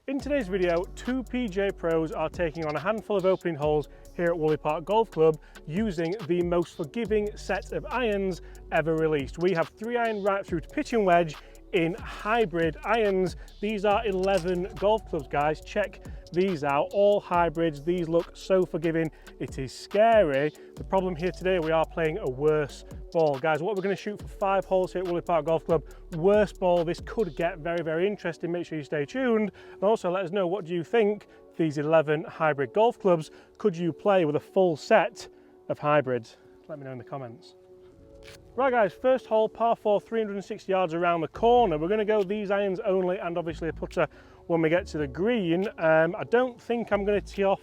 In today's video, two PGA pros are taking on a handful of opening holes here at Woolley Park Golf Club using the most forgiving set of irons ever released. We have 3-iron right through to pitching wedge in hybrid irons. These are 11 golf clubs, guys. Check these out, all hybrids. These look so forgiving, it is scary. The problem here today, we are playing a worse ball. Guys, what we're going to shoot for 5 holes here at Woolley Park Golf Club. Worst ball. This could get very, very interesting. Make sure you stay tuned. And also let us know, what do you think these 11 hybrid golf clubs? Could you play with a full set of hybrids? Let me know in the comments. Right guys, first hole, par 4, 360 yards around the corner. We're going to go these irons only and obviously a putter when we get to the green. I don't think I'm going to tee off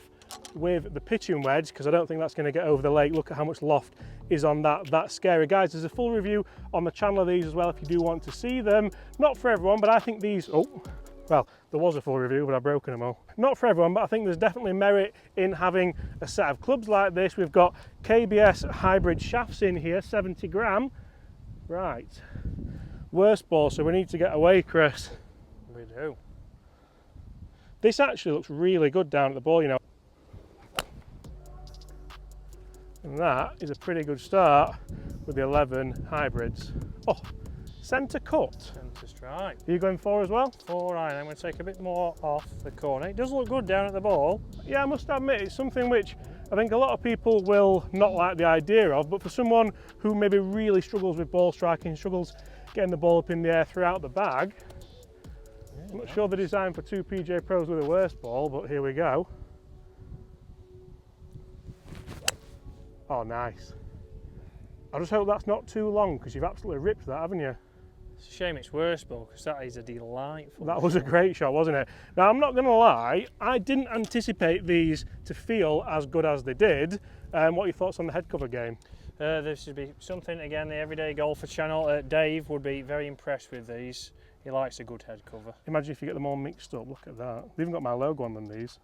with the pitching wedge because I don't think that's going to get over the lake. Look at how much loft is on that. That's scary. Guys, there's a full review on the channel of these as well if you do want to see them. Not for everyone, but I think these... well, there was a full review, but I've broken them all. Not for everyone, but I think there's definitely merit in having a set of clubs like this. We've got KBS hybrid shafts in here, 70 gram. Right. Worst ball, so we need to get away, Chris. We do. This actually looks really good down at the ball, you know. And that is a pretty good start with the 11 hybrids. Oh, centre cut. Centre strike. Are you going 4 as well? 4-iron. I'm going to take a bit more off the corner. It does look good down at the ball. Yeah, I must admit, it's something which I think a lot of people will not like the idea of, but for someone who maybe really struggles with ball striking, struggles getting the ball up in the air throughout the bag, I'm not sure they're designed for two PGA pros with a worse ball, but here we go. Oh, nice. I just hope that's not too long because you've absolutely ripped that, haven't you? It's a shame it's worse ball because that is a delightful That was a great shot, wasn't it? Now, I'm not going to lie, I didn't anticipate these to feel as good as they did. What are your thoughts on the head cover game? This should be something, again, the Everyday Golfer channel. Dave would be very impressed with these. He likes a good head cover. Imagine if you get them all mixed up. Look at that. They've even got my logo on them, these.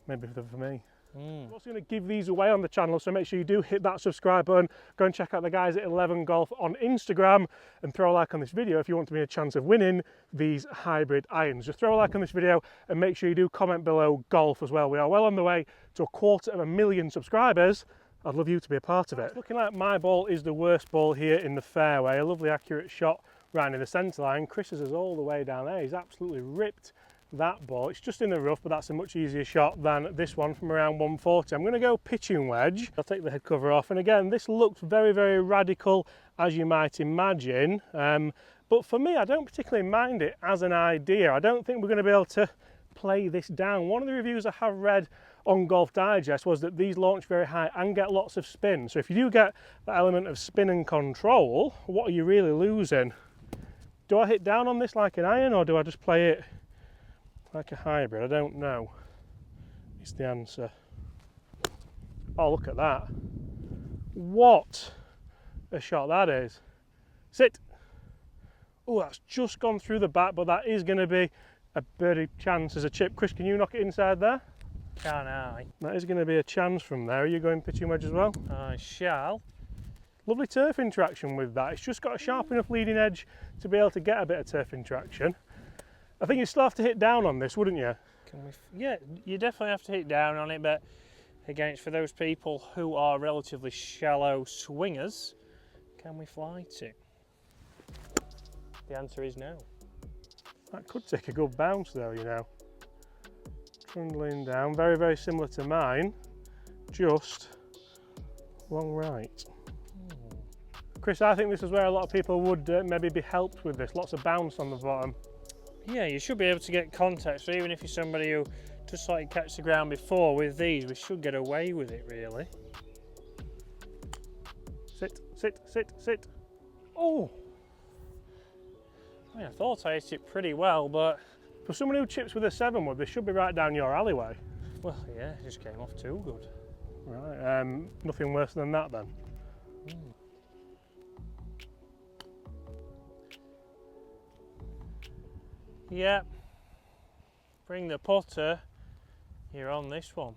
Maybe they're for me. I'm also going to give these away on the channel, so make sure you do hit that subscribe button. Go and check out the guys at 11 Golf on Instagram and throw a like on this video if you want to be a chance of winning these hybrid irons. Just throw a like on this video and make sure you do comment below golf as well. We are well on the way to 250,000 subscribers. I'd love you to be a part of it. It's looking like my ball is the worst ball here in the fairway. A lovely accurate shot right in the centre line. Chris's is all the way down there. He's absolutely ripped that ball. It's just in the rough, but that's a much easier shot than this one from around 140. I'm going to go pitching wedge. I'll take the head cover off, and again, this looks very, very radical, as you might imagine, but for me, I don't particularly mind it as an idea. I don't think we're going to be able to play this down. One of the reviews I have read on Golf Digest was that these launch very high and get lots of spin. So if you do get that element of spin and control, what are you really losing? Do I hit down on this like an iron, or do I just play it like a hybrid? I don't know. It's the answer. Oh, look at that. What a shot that is. Sit. Oh, that's just gone through the back, but that is going to be a birdie chance as a chip. Chris, can you knock it inside there? Can I? That is going to be a chance from there. Are you going pitching wedge as well? I shall. Lovely turf interaction with that. It's just got a sharp enough leading edge to be able to get a bit of turf interaction. I think you still have to hit down on this, wouldn't you? Yeah, you definitely have to hit down on it, but again, it's for those people who are relatively shallow swingers. Can we flight it? The answer is no. That could take a good bounce though, you know. Trundling down, very, very similar to mine, just long right. Chris, I think this is where a lot of people would maybe be helped with this. Lots of bounce on the bottom. Yeah, you should be able to get contact, so even if you're somebody who just like catch the ground before, with these we should get away with it really. Sit, sit, sit, sit. Oh! I mean, I thought I hit it pretty well, but... For someone who chips with a 7-wood, this should be right down your alleyway. Well, yeah, it just came off too good. Right, nothing worse than that then. Yeah, bring the putter, you're on this one.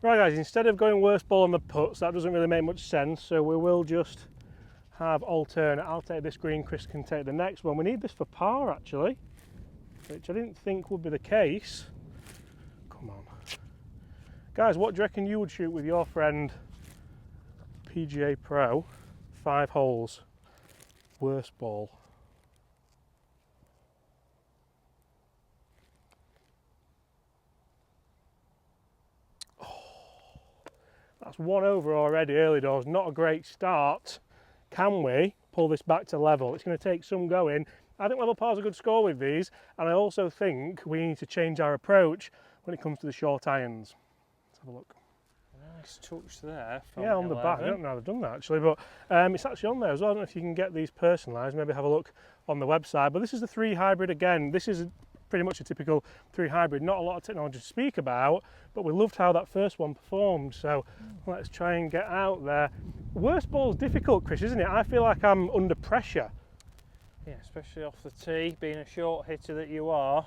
Right guys, instead of going worst ball on the putts, that doesn't really make much sense, so we will just have alternate. I'll take this green, Chris can take the next one. We need this for par actually. which I didn't think would be the case. Come on. Guys, what do you reckon you would shoot with your friend PGA Pro? 5 holes. Worst ball. Oh, that's 1 over already early doors. Not a great start. Can we pull this back to level? It's going to take some going. I think level par's a good score with these, and I also think we need to change our approach when it comes to the short irons. Let's have a look. Nice touch there. Yeah, on the back. I don't know how they've done that actually, but it's actually on there as well. I don't know if you can get these personalised. Maybe have a look on the website. But this is the 3 hybrid again. This is pretty much a typical 3 hybrid. Not a lot of technology to speak about, but we loved how that first one performed. So let's try and get out there. Worst ball's difficult, Chris, isn't it? I feel like I'm under pressure. Yeah, especially off the tee, being a short hitter that you are.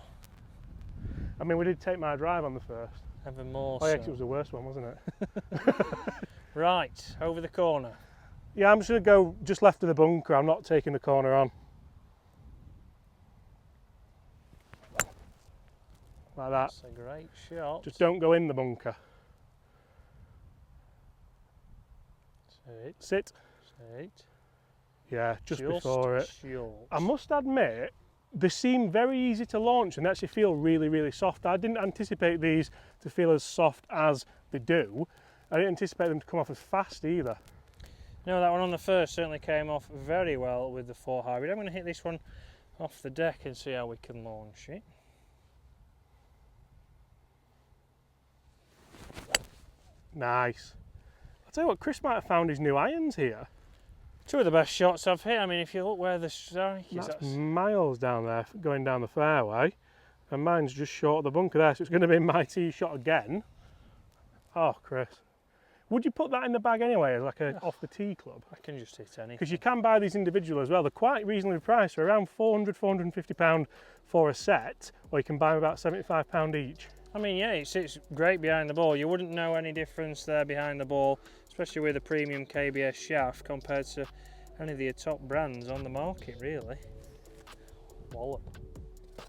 I mean, we did take my drive on the first. Even more Oh yeah, so. 'cause it was the worst one, wasn't it? Right, over the corner. Yeah, I'm just going to go just left of the bunker. I'm not taking the corner on. Like that. That's a great shot. Just don't go in the bunker. Sit. Sit. Sit. Yeah, just before it. Short. I must admit, they seem very easy to launch and they actually feel really, really soft. I didn't anticipate these to feel as soft as they do. I didn't anticipate them to come off as fast either. No, that one on the first certainly came off very well with the 4 hybrid. I'm going to hit this one off the deck and see how we can launch it. Nice. I'll tell you what, Chris might have found his new irons here. 2 of the best shots I've hit. I mean, if you look where the strike is, That's miles down there going down the fairway, and mine's just short of the bunker there, so it's going to be my tee shot again. Oh, Chris. Would you put that in the bag anyway as like a off the tee club? I can just hit any. Because you can buy these individual as well. They're quite reasonably priced, so around £400–450 for a set, or you can buy them about £75 each. I mean, yeah, it sits great behind the ball. You wouldn't know any difference there behind the ball, especially with a premium KBS shaft compared to any of the top brands on the market, really. Wallop.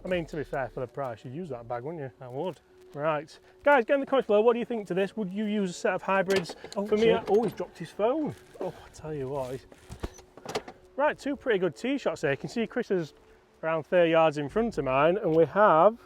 I mean, to be fair, for the price, you'd use that bag, wouldn't you? I would. Right. Guys, get in the comments below, what do you think to this? Would you use a set of hybrids? For me, he's dropped his phone. Oh, I tell you what. Right, 2 pretty good tee shots there. You can see Chris is around 30 yards in front of mine, and we have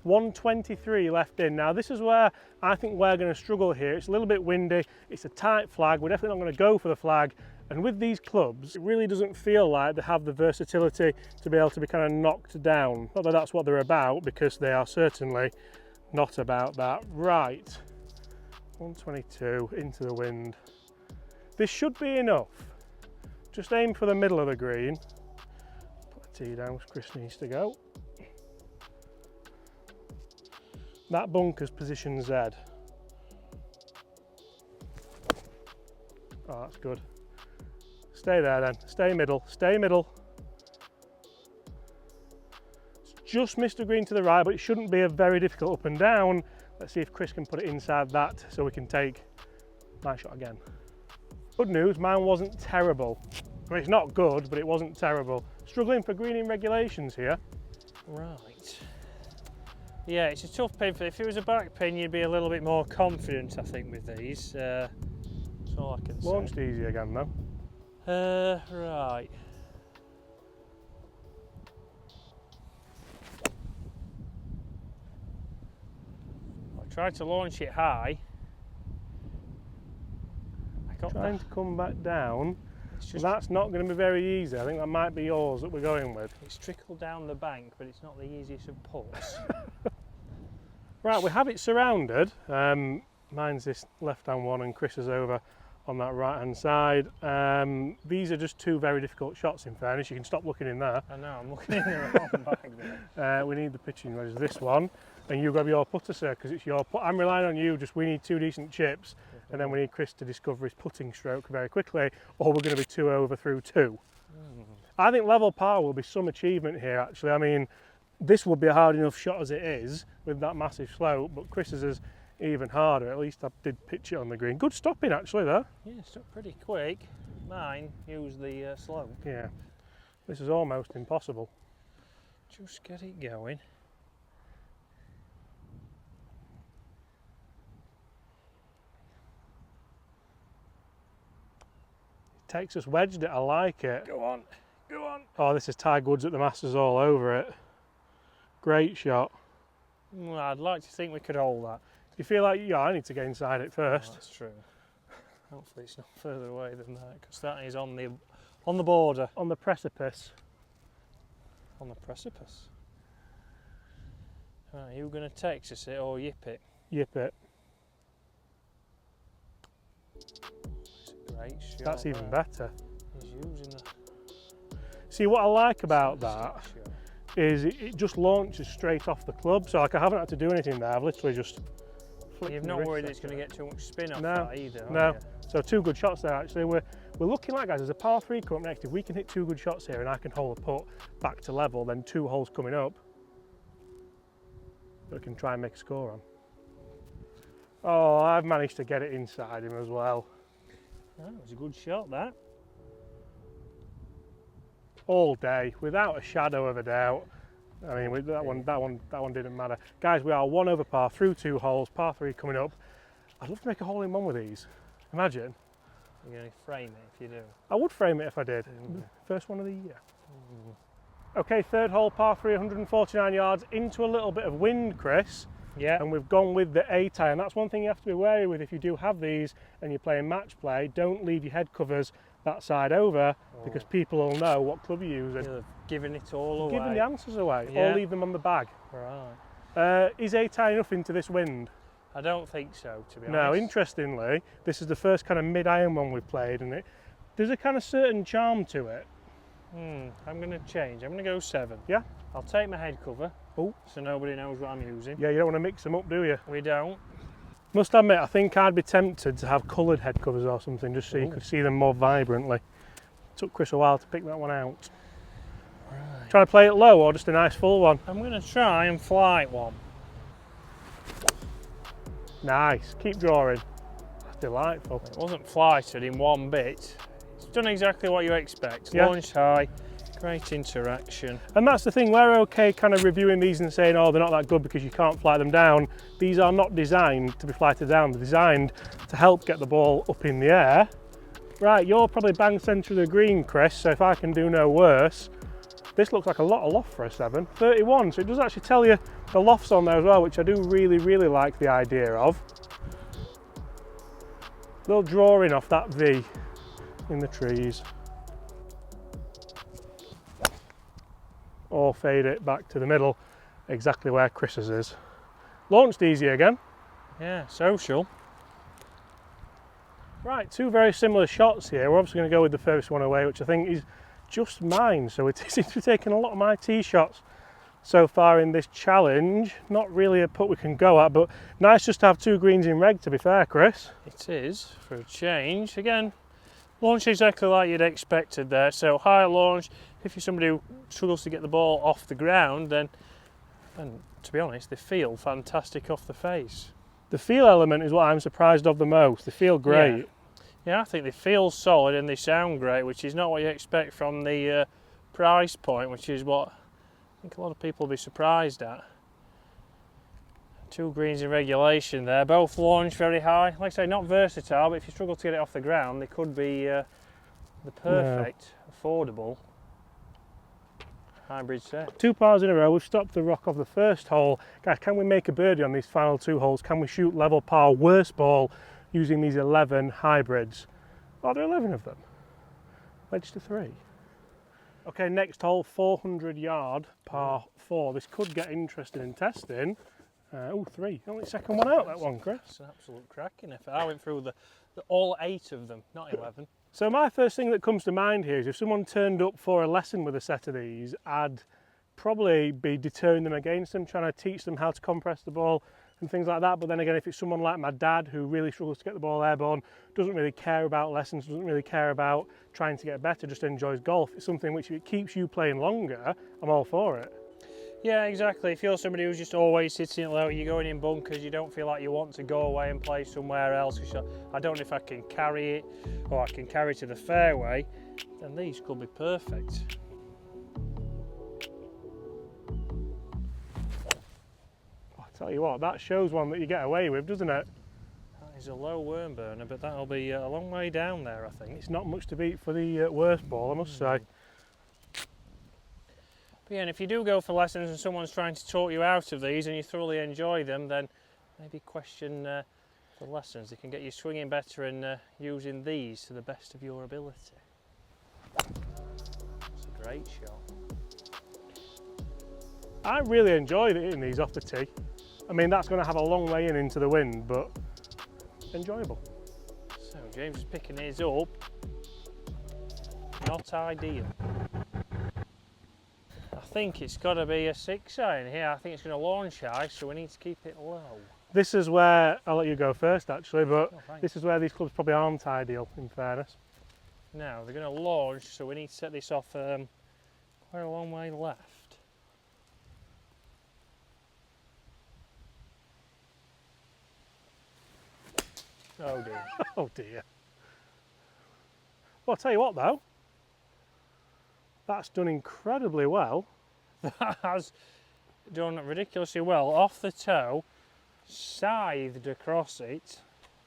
123 left in. Now, this is where I think we're going to struggle here. It's a little bit windy. It's a tight flag. We're definitely not going to go for the flag. And with these clubs, it really doesn't feel like they have the versatility to be able to be kind of knocked down. Not that that's what they're about, because they are certainly not about that. Right, 122 into the wind. This should be enough. Just aim for the middle of the green. Put the tee down, because Chris needs to go. That bunker's position Z. Oh, that's good. Stay there then, stay middle, stay middle. It's just missed the green to the right, but it shouldn't be a very difficult up and down. Let's see if Chris can put it inside that so we can take my shot again. Good news, mine wasn't terrible. I mean, it's not good, but it wasn't terrible. Struggling for greening regulations here. Right. Yeah, it's a tough pin. If it was a back pin, you'd be a little bit more confident, I think, with these. That's all I can say. Launched easy again though. Right. I tried to launch it high. I got Trying to come back down. It's just, That's not going to be very easy. I think that might be yours that we're going with. it's trickled down the bank, but it's not the easiest of pulls. Right, we have it surrounded. Mine's this left-hand one and Chris is over on that right-hand side. These are just 2 very difficult shots, in fairness. You can stop looking in there. I know, I'm looking in the wrong bag there. We need the pitching wedge, this one. And you grab your putter, sir, because it's your putt. I'm relying on you. Just we need 2 decent chips. And then we need Chris to discover his putting stroke very quickly, or we're going to be 2 over through 2. I think level par will be some achievement here, actually. I mean, this would be a hard enough shot as it is with that massive slope, but Chris's is even harder. At least I did pitch it on the green. Good stopping, actually, there. Yeah, it stuck pretty quick. Mine used the slope. Yeah, this is almost impossible. Just get it going. Texas wedged it, I like it. Go on, go on. Oh, this is Tiger Woods at the Masters all over it. Great shot. Well, I'd like to think we could hold that. You feel like, yeah, I need to get inside it first. Oh, that's true. Hopefully it's not further away than that, because that is on the border. On the precipice. On the precipice. Right, you going to Texas it or yip it? Yip it. It's a great shot. That's even better. He's using the... See, what I like about that is it just launches straight off the club. So like I haven't had to do anything there. I've literally just flicked. You've not worried it's going to get too much spin off No, that either, no. You? So 2 good shots there actually. We're looking like, guys, there's a par 3 coming up next. If we can hit 2 good shots here and I can hold a putt back to level, then 2 holes coming up, we can try and make a score on. Oh, I've managed to get it inside him as well. Oh, it was a good shot, that. All day, without a shadow of a doubt. I mean, that one didn't matter. Guys, we are 1 over par through 2 holes, par 3 coming up. I'd love to make a hole in one with these. Imagine. You're going to frame it if you do. I would frame it if I did. First one of the year. Okay, 3rd hole, par 3, 149 yards, into a little bit of wind, Chris. Yeah. And we've gone with the A-tie, and that's one thing you have to be wary with if you do have these and you're playing match play. Don't leave your head covers that side over, because people will know what club you're using. You're giving it all away. Giving the answers away, Yeah. or leave them on the bag. Right. Is A-tie enough into this wind? I don't think so, to be honest. No, interestingly, this is the first kind of mid-iron one we've played, and there's a kind of certain charm to it. I'm going to change. I'm going to go 7. Yeah? I'll take my head cover, Oh. so nobody knows what I'm using. Yeah, you don't want to mix them up, do you? We don't. Must admit, I think I'd be tempted to have coloured head covers or something, just so you could see them more vibrantly. Took Chris a while to pick that one out. Right. Trying to play it low or just a nice full one? I'm going to try and flight one. Nice, keep drawing. That's delightful. It wasn't flighted in one bit. It's done exactly what you expect. Yeah. Launched high, great interaction. And that's the thing, we're okay kind of reviewing these and saying, oh, they're not that good because you can't fly them down. These are not designed to be flighted down, they're designed to help get the ball up in the air. Right, you're probably bang centre of the green, Chris, so if I can do no worse, this looks like a lot of loft for a 7. 31, so it does actually tell you the loft's on there as well, which I do really like the idea of. Little drawing off that V in the trees. Or fade it back to the middle, exactly where Chris's is. Launched easy again. Yeah, social. Right, 2 very similar shots here. We're obviously going to go with the first one away, which I think is just mine. So it seems to be taking a lot of my tee shots so far in this challenge. Not really a putt we can go at, but nice just to have 2 greens in reg, to be fair, Chris. It is, for a change. Again, launch exactly like you'd expected there. So high launch. If you're somebody who struggles to get the ball off the ground, then, and to be honest, they feel fantastic off the face. The feel element is what I'm surprised of the most. They feel great. Yeah, I think they feel solid and they sound great, which is not what you expect from the price point, which is what I think a lot of people will be surprised at. 2 greens in regulation there, both launched very high. Like I say, not versatile, but if you struggle to get it off the ground, they could be the perfect, affordable hybrid set. 2 pars in a row. We've stopped the rock off the first hole. Guys, can we make a birdie on these final 2 holes? Can we shoot level par worst ball using these 11 hybrids? Oh, there are 11 of them. Wedge to 3. Okay, next hole, 400 yard par 4. This could get interesting in testing. Oh, 3. Only second one out, that one, Chris. It's an absolute cracking effort. I went through the all 8 of them, not 11. So my first thing that comes to mind here is if someone turned up for a lesson with a set of these, I'd probably be deterring them against them, trying to teach them how to compress the ball and things like that. But then again, if it's someone like my dad who really struggles to get the ball airborne, doesn't really care about lessons, doesn't really care about trying to get better, just enjoys golf, it's something which if it keeps you playing longer, I'm all for it. Yeah, exactly. If you're somebody who's just always sitting low, you're going in bunkers, you don't feel like you want to go away and play somewhere else, I don't know if I can carry it or I can carry it to the fairway, then these could be perfect. Tell you what, that shows one that you get away with, doesn't it? That is a low worm burner, but that'll be a long way down there, I think. It's not much to beat for the worst ball, I must say. But yeah, and if you do go for lessons and someone's trying to talk you out of these and you thoroughly enjoy them, then maybe question the lessons. They can get you swinging better and using these to the best of your ability. It's a great shot. I really enjoyed hitting these off the tee. I mean, that's going to have a long way in into the wind, but enjoyable. So James is picking his up. Not ideal. I think it's got to be a 6-iron here. I think it's going to launch high, so we need to keep it low. This is where, I'll let you go first actually, but this is where these clubs probably aren't ideal, in fairness. Now, they're going to launch, so we need to set this off quite a long way left. Oh dear. Oh dear. Well, I'll tell you what though, that's done incredibly well. That has done ridiculously well. Off the toe, scythed across it,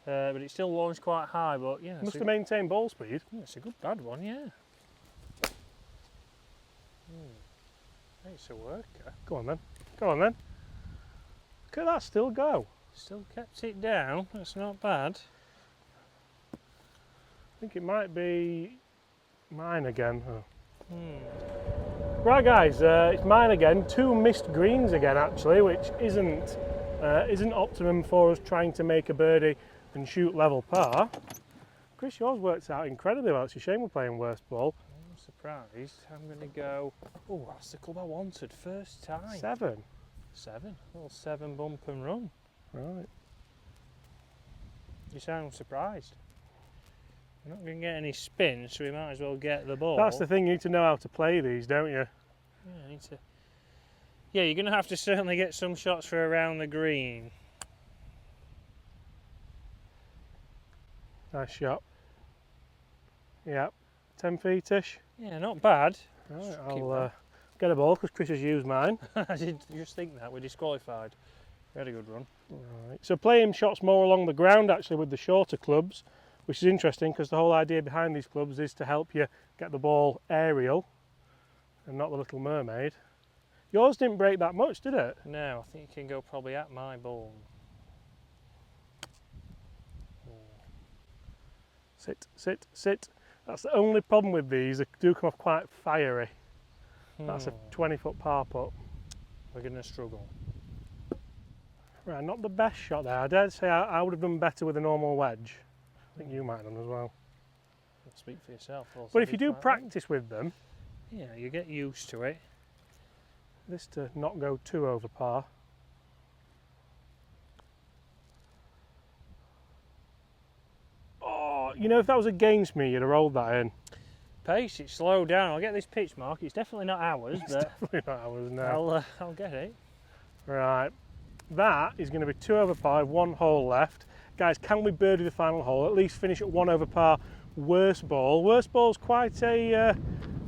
but it still launched quite high, but yeah. Must have maintained ball speed. Yeah, it's a good bad one, yeah. It's a worker. Go on then. Go on then. Look at that still go. Still kept it down, that's not bad. I think it might be mine again. Oh. Right guys, it's mine again. 2 missed greens again actually, which isn't optimum for us trying to make a birdie and shoot level par. Chris, yours works out incredibly well. It's a shame we're playing worst ball. I'm surprised. I'm going to go, oh, that's the club I wanted first time. 7. 7? A little 7 bump and run. Right. You sound surprised. We're not going to get any spin, so we might as well get the ball. That's the thing, you need to know how to play these, don't you? Yeah, I need to. Yeah, you're going to have to certainly get some shots for around the green. Nice shot. Yeah, 10 feet-ish. Yeah, not bad. Right, I'll get a ball because Chris has used mine. I did just think that, we're disqualified. We had a good run. Right. So playing shots more along the ground actually with the shorter clubs, which is interesting because the whole idea behind these clubs is to help you get the ball aerial and not the Little Mermaid. Yours didn't break that much, did it? No, I think you can go probably at my ball. Sit, sit, sit. That's the only problem with these, they do come off quite fiery. That's a 20-foot par putt. We're going to struggle. Right, not the best shot there. I dare say I would have done better with a normal wedge. I think you might have done as well. Speak for yourself. But if you do practice with them, yeah, you get used to it. This to not go too over par. Oh, you know, if that was against me, you'd have rolled that in. Pace it, slow down. I'll get this pitch mark. It's definitely not ours, It's but definitely not ours now. I'll get it. Right, that is going to be 2 over par, 1 hole left. Guys, can we birdie the final hole? At least finish at 1 over par. Worst ball. Worst ball's quite a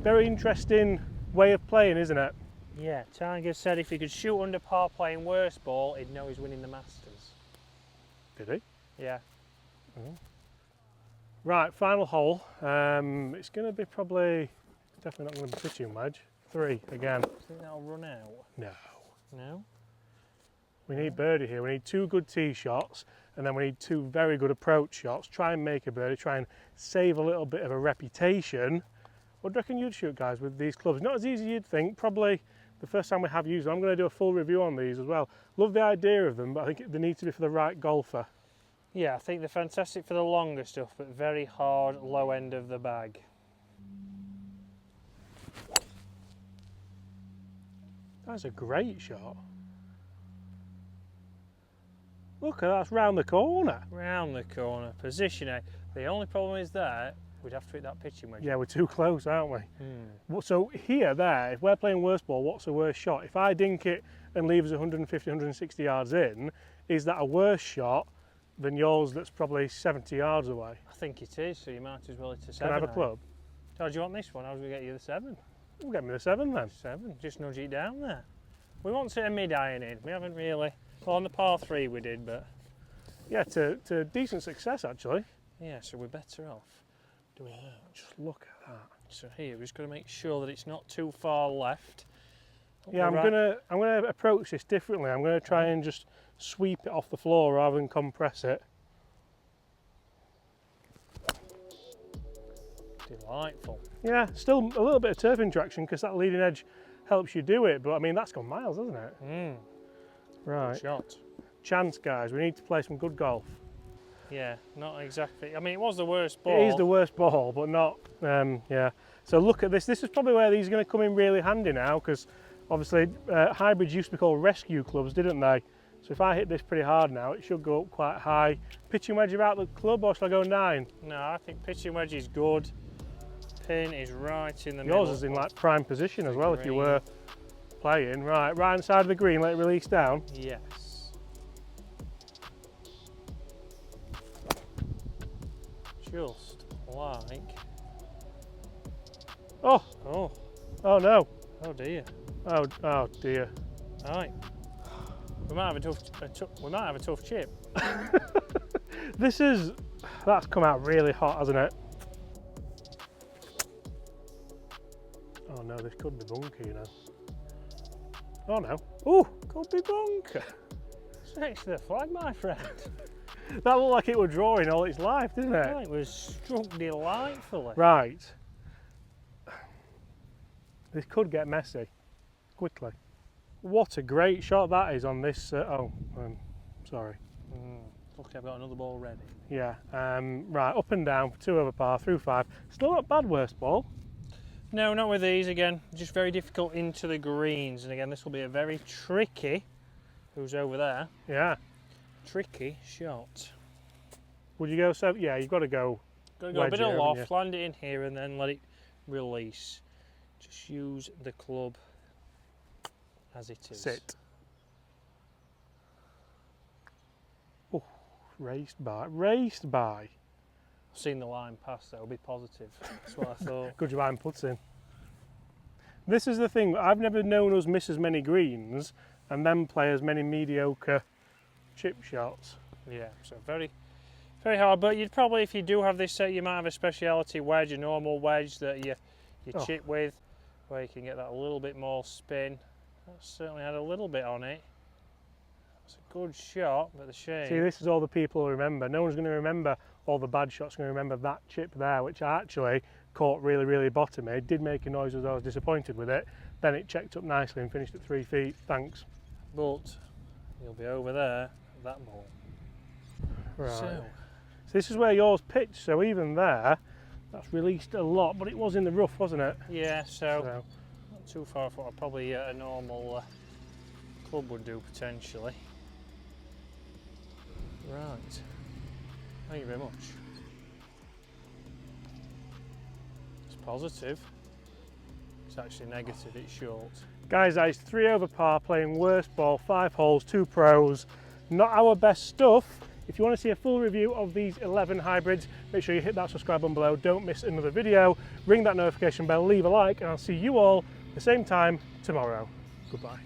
very interesting way of playing, isn't it? Yeah, Tiger said if he could shoot under par playing worst ball, he'd know he's winning the Masters. Did he? Yeah. Oh. Right, final hole. It's going to be definitely not going to be pitching wedge. 3 again. Do you think that'll run out? No. No? We need birdie here. We need 2 good tee shots and then we need 2 very good approach shots. Try and make a birdie, try and save a little bit of a reputation. What do you reckon you'd shoot, guys, with these clubs? Not as easy as you'd think. Probably the first time we have used them. I'm going to do a full review on these as well. Love the idea of them, but I think they need to be for the right golfer. Yeah, I think they're fantastic for the longer stuff, but very hard low end of the bag. That's a great shot. Look, that's round the corner. Round the corner, position A. The only problem is that we'd have to hit that pitching wedge. Yeah, we're too close, aren't we? So here, there, if we're playing worst ball, what's the worst shot? If I dink it and leave us 150, 160 yards in, is that a worse shot than yours that's probably 70 yards away? I think it is, so you might as well hit a 7. Can I have a club? Oh, do you want this one? I was going to get you the 7. We'll get me the 7 then. 7, just nudge it down there. We want it a mid-iron in. We haven't really. Well, on the par 3 we did, but yeah, to decent success actually. Yeah, so we're better off doing that. Just look at that. So here, we're just going to make sure that it's not too far left. Yeah, I'm gonna approach this differently. I'm gonna try and just sweep it off the floor rather than compress it. Delightful. Yeah, still a little bit of turf interaction because that leading edge helps you do it, but I mean that's gone miles, hasn't it? Right. Good shot. Chance, guys. We need to play some good golf. Yeah, not exactly. I mean, it was the worst ball. It is the worst ball, but not. Yeah. So look at this. This is probably where these are going to come in really handy now, because obviously hybrids used to be called rescue clubs, didn't they? So if I hit this pretty hard now, it should go up quite high. Pitching wedge about the club, or shall I go 9? No, I think pitching wedge is good. Pin is right in the middle. Yours is in like prime position as well, if you were playing. Right hand side of the green, let it release down. Yes. Just like. Oh! Oh. Oh no! Oh dear. Oh dear. Right. We might have a tough chip. That's come out really hot, hasn't it? Oh no, this could be bunker, you know. Oh no. Ooh, could be bunker. It's next to the flag, my friend. That looked like it was drawing all its life, didn't it? Oh, it was struck delightfully. Right. This could get messy quickly. What a great shot that is on this. Sorry. Look, I've got another ball ready. Yeah. Right, up and down, 2 over par, through 5. Still not bad, worst ball. No, not with these again. Just very difficult into the greens. And again, this will be a very tricky. Who's over there? Yeah. Tricky shot. Would you go 7? Yeah, you've got to go. Got to go a bit of loft, land it in here, and then let it release. Just use the club as it is. Sit. Oh, raced by. Raced by. I've seen the line pass, so I'll be positive. That's what I thought. Good job, iron puts in. This is the thing. I've never known us miss as many greens and then play as many mediocre chip shots. Yeah, so very, very hard. But you'd probably, if you do have this set, you might have a speciality wedge, a normal wedge that you chip with, where you can get that a little bit more spin. That certainly had a little bit on it. It's a good shot, but the shame. See, this is all the people who remember. No one's going to remember all the bad shots. Going to remember that chip there, which I actually caught really, really bottom. It did make a noise as I was disappointed with it. Then it checked up nicely and finished at 3 feet. Thanks. But you'll be over there, that ball. Right. So this is where yours pitched. So even there, that's released a lot, but it was in the rough, wasn't it? Yeah. So not too far for what probably a normal club would do potentially. Right. Thank you very much. It's positive. It's actually negative, it's short. Guys, that is 3 over par, playing worst ball, 5 holes, 2 pros. Not our best stuff. If you want to see a full review of these 11 hybrids, make sure you hit that subscribe button below. Don't miss another video. Ring that notification bell, leave a like, and I'll see you all the same time tomorrow. Goodbye.